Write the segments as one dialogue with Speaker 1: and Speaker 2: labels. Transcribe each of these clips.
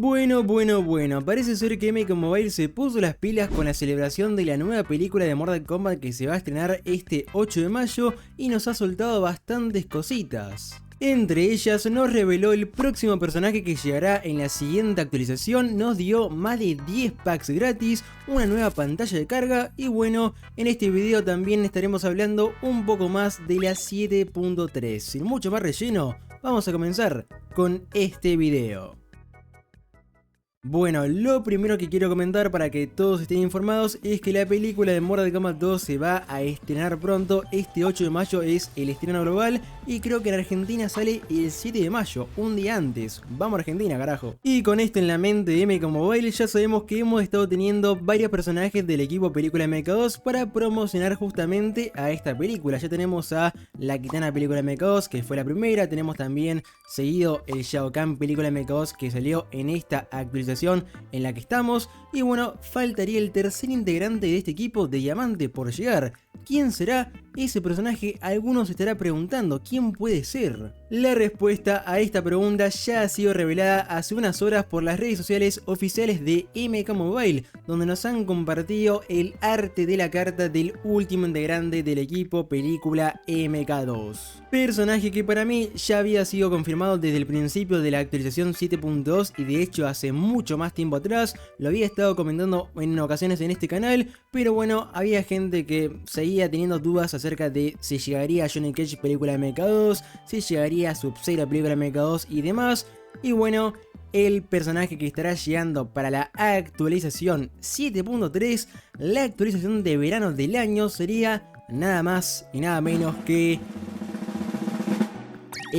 Speaker 1: Bueno, parece ser que MK Mobile se puso las pilas con la celebración de la nueva película de Mortal Kombat que se va a estrenar este 8 de mayo y nos ha soltado bastantes cositas. Entre ellas nos reveló el próximo personaje que llegará en la siguiente actualización, nos dio más de 10 packs gratis, una nueva pantalla de carga y bueno, en este video también estaremos hablando un poco más de la 7.3. Sin mucho más relleno, vamos a comenzar con este video. Bueno, lo primero que quiero comentar para que todos estén informados es que la película de Mortal Kombat 2 se va a estrenar pronto. Este 8 de mayo es el estreno global y creo que en Argentina sale el 7 de mayo, un día antes. Vamos a Argentina, carajo. Y con esto en la mente de MK Mobile ya sabemos que hemos estado teniendo varios personajes del equipo película MK2 para promocionar justamente a esta película. Ya tenemos a la Kitana película MK2 que fue la primera, tenemos también seguido el Shao Kahn película MK2 que salió en esta actualización en la que estamos. Y bueno, faltaría el tercer integrante de este equipo de Diamante por llegar. ¿Quién será ese personaje? Algunos se estará preguntando, ¿quién puede ser? La respuesta a esta pregunta ya ha sido revelada hace unas horas por las redes sociales oficiales de MK Mobile, donde nos han compartido el arte de la carta del último integrante del equipo película MK2. Personaje que para mí ya había sido confirmado desde el principio de la actualización 7.2 y de hecho hace mucho más tiempo atrás, lo había estado comentando en ocasiones en este canal, pero bueno, había gente que seguía teniendo dudas acerca de si llegaría a Johnny Cage película MK2, si llegaría a Sub-Zero película MK2 y demás. Y bueno, el personaje que estará llegando para la actualización 7.3, la actualización de verano del año, sería nada más y nada menos que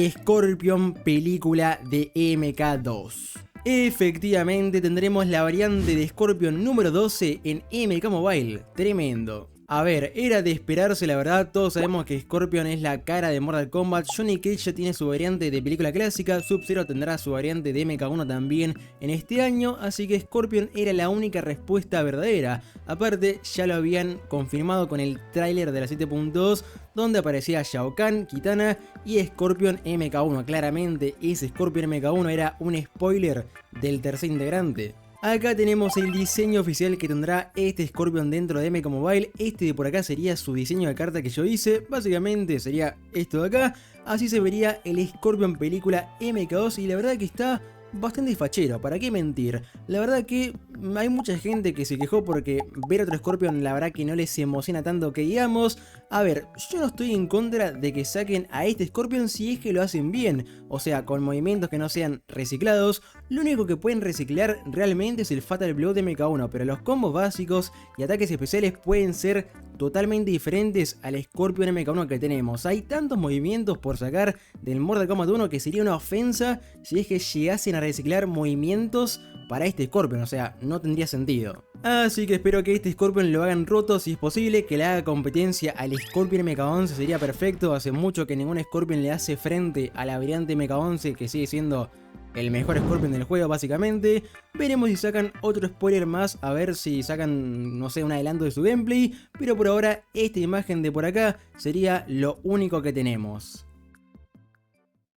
Speaker 1: Scorpion película de MK2. Efectivamente tendremos la variante de Scorpion número 12 en MK Mobile, tremendo. A ver, era de esperarse la verdad, todos sabemos que Scorpion es la cara de Mortal Kombat, Johnny Cage ya tiene su variante de película clásica, Sub-Zero tendrá su variante de MK1 también en este año, así que Scorpion era la única respuesta verdadera. Aparte, ya lo habían confirmado con el tráiler de la 7.2, donde aparecía Shao Kahn, Kitana y Scorpion MK1. Claramente ese Scorpion MK1 era un spoiler del tercer integrante. Acá tenemos el diseño oficial que tendrá este Scorpion dentro de MK Mobile. Este de por acá sería su diseño de carta que yo hice. Básicamente sería esto de acá. Así se vería el Scorpion película MK2 y la verdad que está bastante fachero, ¿para qué mentir? La verdad que hay mucha gente que se quejó porque ver otro Scorpion la verdad que no les emociona tanto que digamos. A ver, yo no estoy en contra de que saquen a este Scorpion si es que lo hacen bien, o sea, con movimientos que no sean reciclados. Lo único que pueden reciclar realmente es el Fatal Blow de MK1, pero los combos básicos y ataques especiales pueden ser totalmente diferentes al Scorpion MK1 que tenemos. Hay tantos movimientos por sacar del Mortal Kombat 1 que sería una ofensa si es que llegasen a reciclar movimientos para este Scorpion, o sea, no tendría sentido. Así que espero que este Scorpion lo hagan roto si es posible, que le haga competencia al Scorpion MK11 sería perfecto. Hace mucho que ningún Scorpion le hace frente a la variante MK11 que sigue siendo el mejor Scorpion del juego básicamente. Veremos si sacan otro spoiler más, a ver si sacan, no sé, un adelanto de su gameplay. Pero por ahora esta imagen de por acá sería lo único que tenemos.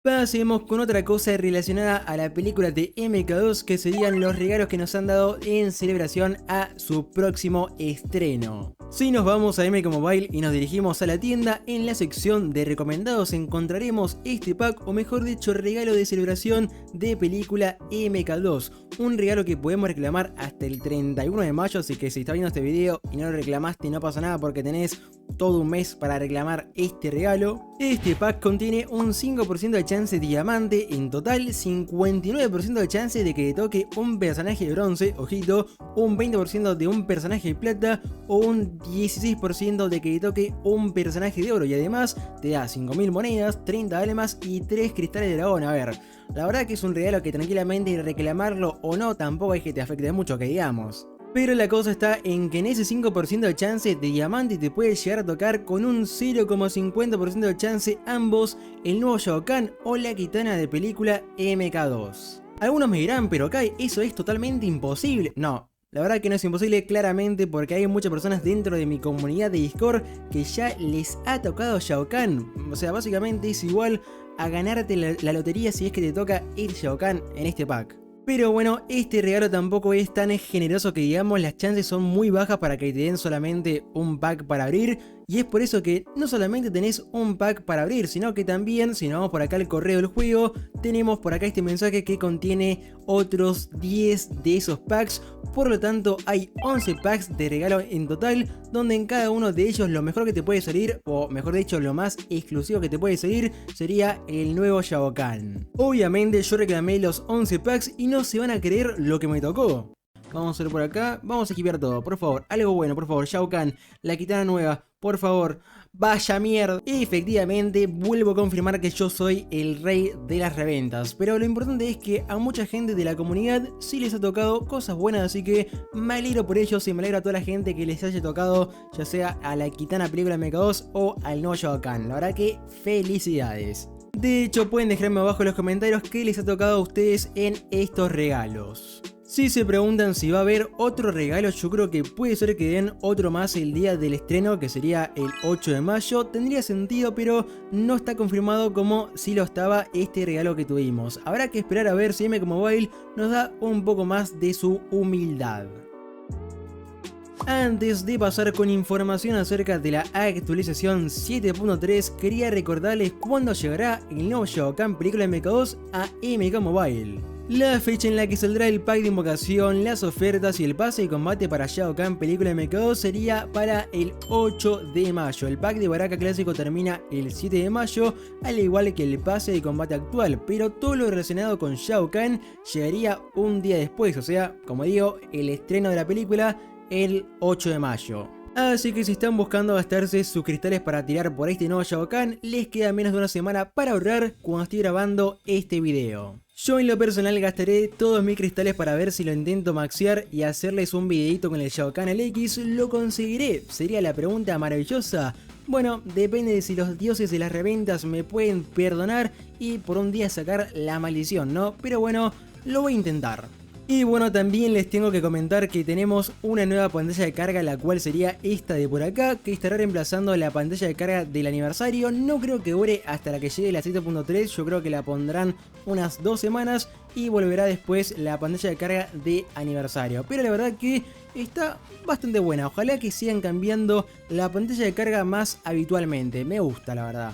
Speaker 1: Pasemos con otra cosa relacionada a la película de MK2, que serían los regalos que nos han dado en celebración a su próximo estreno. Si nos vamos a MK Mobile y nos dirigimos a la tienda, en la sección de recomendados encontraremos este pack, o mejor dicho, regalo de celebración de película MK2. Un regalo que podemos reclamar hasta el 31 de mayo, así que si estás viendo este video y no lo reclamaste no pasa nada porque tenés todo un mes para reclamar este regalo. Este pack contiene un 5% de chance de diamante, en total 59% de chance de que te toque un personaje de bronce, ojito, un 20% de un personaje de plata o un 16% de que te toque un personaje de oro, y además te da 5000 monedas, 30 almas y 3 cristales de dragón. A ver, la verdad que es un regalo que tranquilamente reclamarlo o no tampoco es que te afecte mucho, que digamos. Pero la cosa está en que en ese 5% de chance de diamante te puede llegar a tocar con un 0,50% de chance ambos el nuevo Shao Kahn o la Kitana de película MK2. Algunos me dirán, pero Kai, eso es totalmente imposible. No, la verdad que no es imposible claramente porque hay muchas personas dentro de mi comunidad de Discord que ya les ha tocado Shao Kahn. O sea, básicamente es igual a ganarte la lotería si es que te toca el Shao Kahn en este pack. Pero bueno, este regalo tampoco es tan generoso que digamos, las chances son muy bajas para que te den solamente un pack para abrir. Y es por eso que no solamente tenés un pack para abrir, sino que también, si nos vamos por acá al correo del juego, tenemos por acá este mensaje que contiene otros 10 de esos packs. Por lo tanto, hay 11 packs de regalo en total, donde en cada uno de ellos lo mejor que te puede salir, o mejor dicho, lo más exclusivo que te puede salir, sería el nuevo Shao Kahn. Obviamente yo reclamé los 11 packs y no se van a creer lo que me tocó. Vamos a ver por acá, vamos a equipear todo, por favor, algo bueno, por favor, Shao Kahn, la kitana nueva, por favor, vaya mierda. Efectivamente, vuelvo a confirmar que yo soy el rey de las reventas, pero lo importante es que a mucha gente de la comunidad sí les ha tocado cosas buenas, así que me alegro por ellos y me alegro a toda la gente que les haya tocado, ya sea a la kitana película MK2 o al nuevo Shao Kahn, la verdad que felicidades. De hecho, pueden dejarme abajo en los comentarios qué les ha tocado a ustedes en estos regalos. Si se preguntan si va a haber otro regalo, yo creo que puede ser que den otro más el día del estreno, que sería el 8 de mayo. Tendría sentido, pero no está confirmado como si lo estaba este regalo que tuvimos. Habrá que esperar a ver si MK Mobile nos da un poco más de su humildad. Antes de pasar con información acerca de la actualización 7.3, quería recordarles cuándo llegará el nuevo Shao Kahn película MK2 a MK Mobile. La fecha en la que saldrá el pack de invocación, las ofertas y el pase de combate para Shao Kahn película MK2 sería para el 8 de mayo. El pack de Baraka clásico termina el 7 de mayo, al igual que el pase de combate actual, pero todo lo relacionado con Shao Kahn llegaría un día después, o sea, como digo, el estreno de la película el 8 de mayo. Así que si están buscando gastarse sus cristales para tirar por este nuevo Shao Kahn, les queda menos de una semana para ahorrar cuando estoy grabando este video. Yo en lo personal gastaré todos mis cristales para ver si lo intento maxear y hacerles un videito con el Shao Kahn LX. ¿Lo conseguiré? Sería la pregunta maravillosa. Bueno, depende de si los dioses de las reventas me pueden perdonar y por un día sacar la maldición, ¿no? Pero bueno, lo voy a intentar. Y bueno, también les tengo que comentar que tenemos una nueva pantalla de carga, la cual sería esta de por acá, que estará reemplazando la pantalla de carga del aniversario. No creo que dure hasta la que llegue la 7.3, yo creo que la pondrán unas 2 semanas y volverá después la pantalla de carga de aniversario. Pero la verdad que está bastante buena, ojalá que sigan cambiando la pantalla de carga más habitualmente, me gusta la verdad.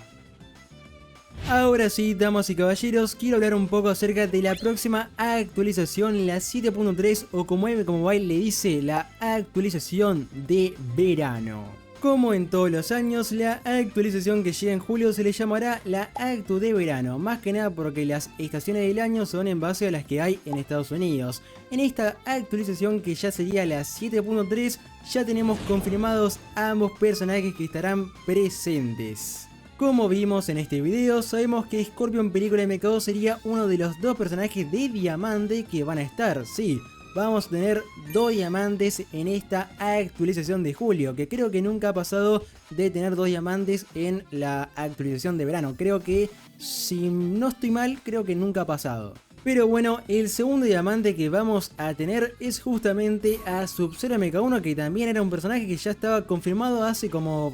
Speaker 1: Ahora sí, damas y caballeros, quiero hablar un poco acerca de la próxima actualización, la 7.3 o como MK Mobile le dice, la actualización de verano. Como en todos los años, la actualización que llega en julio se le llamará la Actu de verano, más que nada porque las estaciones del año son en base a las que hay en Estados Unidos. En esta actualización, que ya sería la 7.3, ya tenemos confirmados ambos personajes que estarán presentes. Como vimos en este video, sabemos que Scorpion película MK2 sería uno de los 2 personajes de diamante que van a estar, sí. Vamos a tener 2 diamantes en esta actualización de julio, que creo que nunca ha pasado de tener 2 diamantes en la actualización de verano. Creo que, si no estoy mal, creo que nunca ha pasado. Pero bueno, el segundo diamante que vamos a tener es justamente a Sub-Zero MK1, que también era un personaje que ya estaba confirmado hace como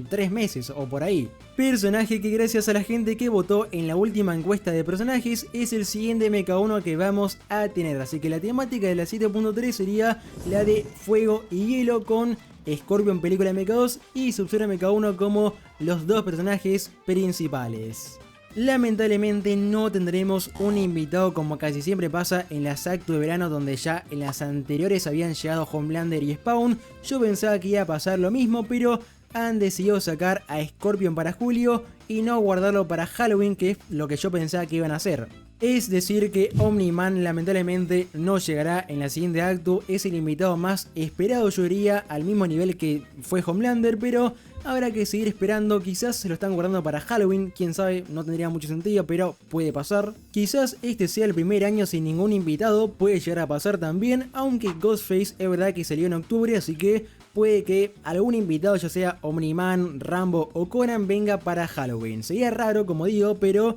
Speaker 1: 3 meses o por ahí. Personaje que gracias a la gente que votó en la última encuesta de personajes es el siguiente MK1 que vamos a tener. Así que la temática de la 7.3 sería la de fuego y hielo, con Scorpion película MK2 y Sub-Zero MK1 como los 2 personajes principales. Lamentablemente no tendremos un invitado como casi siempre pasa en las Actu de verano, donde ya en las anteriores habían llegado Homelander y Spawn. Yo pensaba que iba a pasar lo mismo, pero han decidido sacar a Scorpion para julio y no guardarlo para Halloween, que es lo que yo pensaba que iban a hacer. Es decir que Omni-Man lamentablemente no llegará en la siguiente Actu, es el invitado más esperado, yo diría, al mismo nivel que fue Homelander, pero habrá que seguir esperando, quizás se lo están guardando para Halloween, quién sabe, no tendría mucho sentido, pero puede pasar. Quizás este sea el primer año sin ningún invitado, puede llegar a pasar también, aunque Ghostface es verdad que salió en octubre, así que puede que algún invitado, ya sea Omni-Man, Rambo o Conan, venga para Halloween. Sería raro, como digo, pero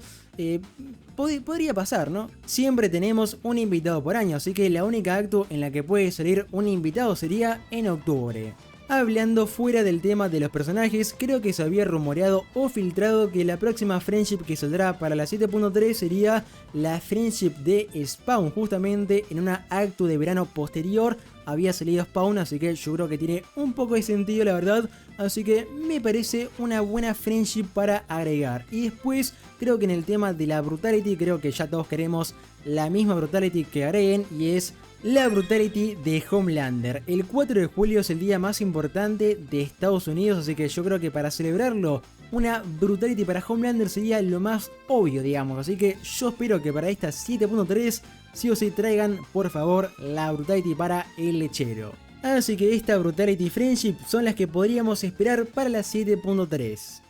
Speaker 1: podría pasar, ¿no? Siempre tenemos un invitado por año, así que la única acto en la que puede salir un invitado sería en octubre. Hablando fuera del tema de los personajes, creo que se había rumoreado o filtrado que la próxima Friendship que saldrá para la 7.3 sería la Friendship de Spawn. Justamente en una acto de verano posterior había salido Spawn, así que yo creo que tiene un poco de sentido, la verdad. Así que me parece una buena Friendship para agregar. Y después creo que en el tema de la Brutality, creo que ya todos queremos la misma Brutality que agreguen, y es la Brutality de Homelander. El 4 de julio es el día más importante de Estados Unidos, así que yo creo que para celebrarlo, una Brutality para Homelander sería lo más obvio, digamos. Así que yo espero que para esta 7.3 sí o sí traigan, por favor, la Brutality para el lechero. Así que esta Brutality Friendship son las que podríamos esperar para la 7.3.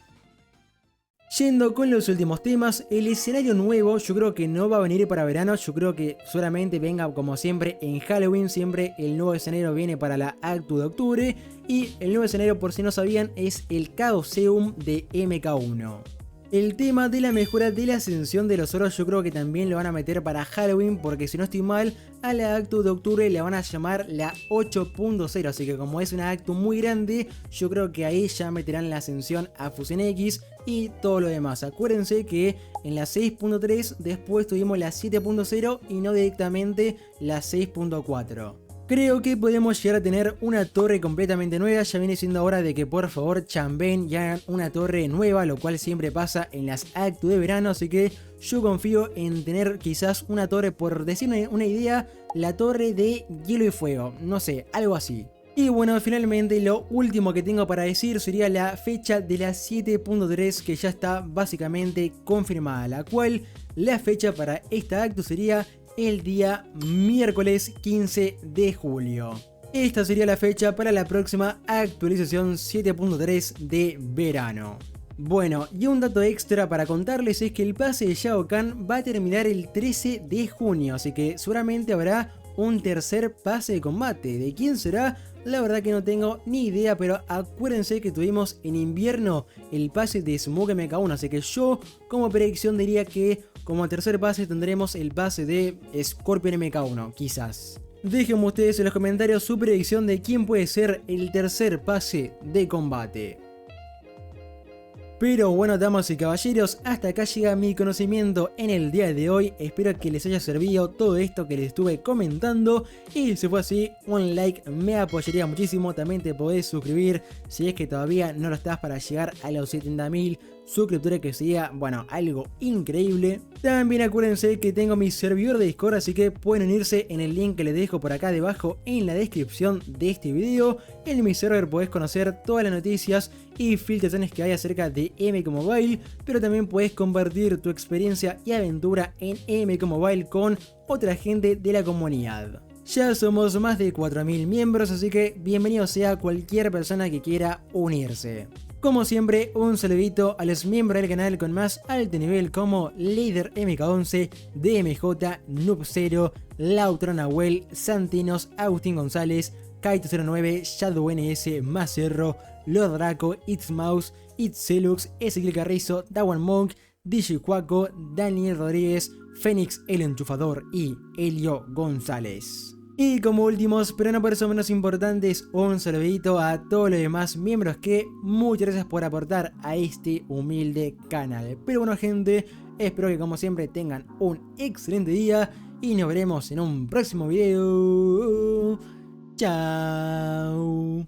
Speaker 1: Yendo con los últimos temas, el escenario nuevo yo creo que no va a venir para verano, yo creo que solamente venga como siempre en Halloween. Siempre el nuevo escenario viene para la Actu de octubre, y el nuevo escenario, por si no sabían, es el Chaosium de MK1. El tema de la mejora de la ascensión de los oros yo creo que también lo van a meter para Halloween, porque si no estoy mal, a la Actu de octubre la van a llamar la 8.0, así que como es una Actu muy grande, yo creo que ahí ya meterán la ascensión a Fusión X y todo lo demás. Acuérdense que en la 6.3 después tuvimos la 7.0 y no directamente la 6.4. Creo que podemos llegar a tener una torre completamente nueva. Ya viene siendo hora de que por favor chambeen y hagan una torre nueva, lo cual siempre pasa en las Actu de verano. Así que yo confío en tener quizás una torre, por decir una idea, la torre de hielo y fuego, no sé, algo así. Y bueno, finalmente lo último que tengo para decir sería la fecha de la 7.3, que ya está básicamente confirmada, la cual la fecha para esta Actu sería el día miércoles 15 de julio. Esta sería la fecha para la próxima actualización 7.3 de verano. Bueno, y un dato extra para contarles es que el pase de Shao Kahn va a terminar el 13 de junio, así que seguramente habrá un tercer pase de combate. ¿De quién será? La verdad que no tengo ni idea, pero acuérdense que tuvimos en invierno el pase de Smoke MK1, así que yo como predicción diría que como tercer pase tendremos el pase de Scorpion MK1, quizás. Déjenme ustedes en los comentarios su predicción de quién puede ser el tercer pase de combate. Pero bueno, damas y caballeros, hasta acá llega mi conocimiento en el día de hoy. Espero que les haya servido todo esto que les estuve comentando, y si fue así, un like me apoyaría muchísimo. También te podés suscribir si es que todavía no lo estás, para llegar a los 70.000 suscriptores, que sería, bueno, algo increíble. También acuérdense que tengo mi servidor de Discord, así que pueden unirse en el link que les dejo por acá debajo en la descripción de este video. En mi server podés conocer todas las noticias y filtraciones que hay acerca de MK Mobile, pero también puedes compartir tu experiencia y aventura en MK Mobile con otra gente de la comunidad. Ya somos más de 4.000 miembros, así que bienvenido sea cualquier persona que quiera unirse. Como siempre, un saludito a los miembros del canal con más alto nivel como Leider MK11, DMJ, Noob0, Lautaro Nahuel, Santinos, Agustín González, Kaito09, Shadow NS, Macerro, Lord Draco, It's Mouse, It's Celux, Ezequiel Carrizo, Dawan Monk, DJ Cuaco, Daniel Rodríguez, Fénix el Enchufador y Elio González. Y como últimos, pero no por eso menos importantes, un saludito a todos los demás miembros que muchas gracias por aportar a este humilde canal. Pero bueno gente, espero que como siempre tengan un excelente día y nos veremos en un próximo video. Chao.